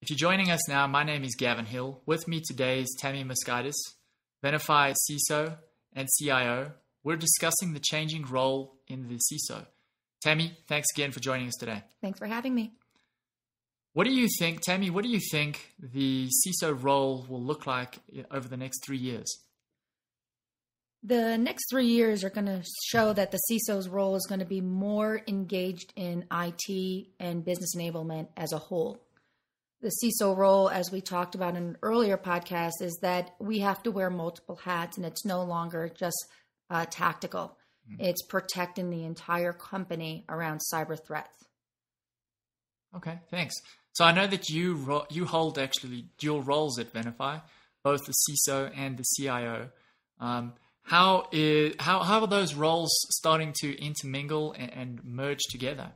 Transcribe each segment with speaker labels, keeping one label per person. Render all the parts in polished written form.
Speaker 1: If you're joining us now, my name is Gavin Hill. With me today is Tammy Moskites, Venafi CISO and CIO. We're discussing the changing role in the CISO. Tammy, thanks again for joining us today.
Speaker 2: Thanks for having me.
Speaker 1: What do you think, Tammy, what do you think the CISO role will look like over the next 3 years?
Speaker 2: The next 3 years are going to show that the CISO's role is going to be more engaged in IT and business enablement as a whole. The CISO role, as we talked about in an earlier podcast, is that we have to wear multiple hats, and it's no longer just tactical. Mm-hmm. It's protecting the entire company around cyber threats.
Speaker 1: Okay, thanks. So I know that you hold actually dual roles at Venafi, both the CISO and the CIO. How are those roles starting to intermingle and merge together?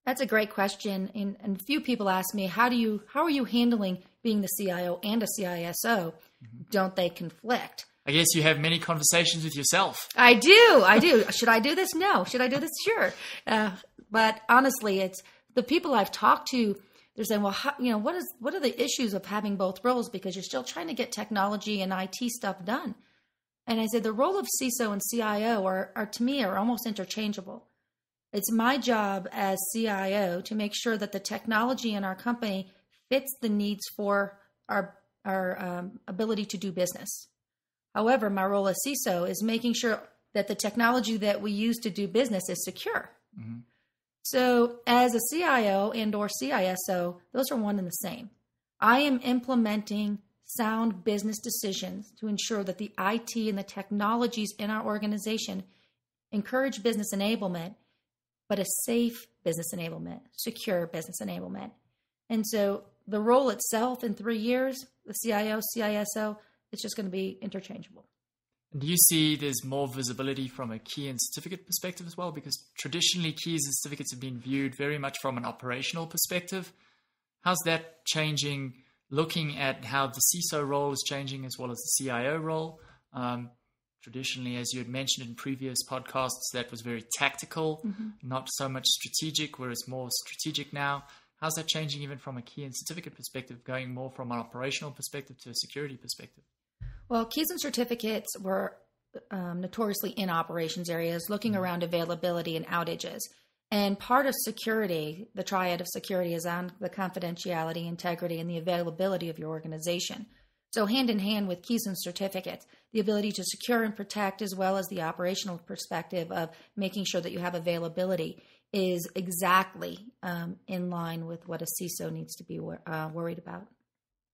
Speaker 2: That's a great question. And few people ask me, how are you handling being the CIO and a CISO? Mm-hmm. Don't they conflict?
Speaker 1: I guess you have many conversations with yourself.
Speaker 2: I do. Should I do this? No. Should I do this? Sure. But honestly, it's the people I've talked to. They're saying, well, what are the issues of having both roles? Because you're still trying to get technology and IT stuff done. And I said, the role of CISO and CIO are to me almost interchangeable. It's my job as CIO to make sure that the technology in our company fits the needs for our ability to do business. However, my role as CISO is making sure that the technology that we use to do business is secure. Mm-hmm. So as a CIO and or CISO, those are one and the same. I am implementing sound business decisions to ensure that the IT and the technologies in our organization encourage business enablement, but a safe business enablement, secure business enablement. And so the role itself in 3 years, the CIO, CISO, it's just going to be interchangeable.
Speaker 1: Do you see there's more visibility from a key and certificate perspective as well? Because traditionally keys and certificates have been viewed very much from an operational perspective. How's that changing, looking at how the CISO role is changing as well as the CIO role? Traditionally, as you had mentioned in previous podcasts, that was very tactical, mm-hmm. not so much strategic, whereas more strategic now. How's that changing even from a key and certificate perspective, going more from an operational perspective to a security perspective?
Speaker 2: Well, keys and certificates were notoriously in operations areas, looking around availability and outages. And part of security, the triad of security, is on the confidentiality, integrity, and the availability of your organization. So hand in hand with keys and certificates, the ability to secure and protect, as well as the operational perspective of making sure that you have availability, is exactly in line with what a CISO needs to be worried about.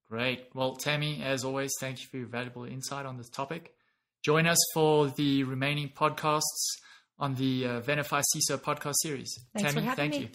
Speaker 1: Great. Well, Tammy, as always, thank you for your valuable insight on this topic. Join us for the remaining podcasts on the Venafi CISO podcast series.
Speaker 2: Thanks
Speaker 1: Tammy,
Speaker 2: for having
Speaker 1: thank
Speaker 2: me.
Speaker 1: you.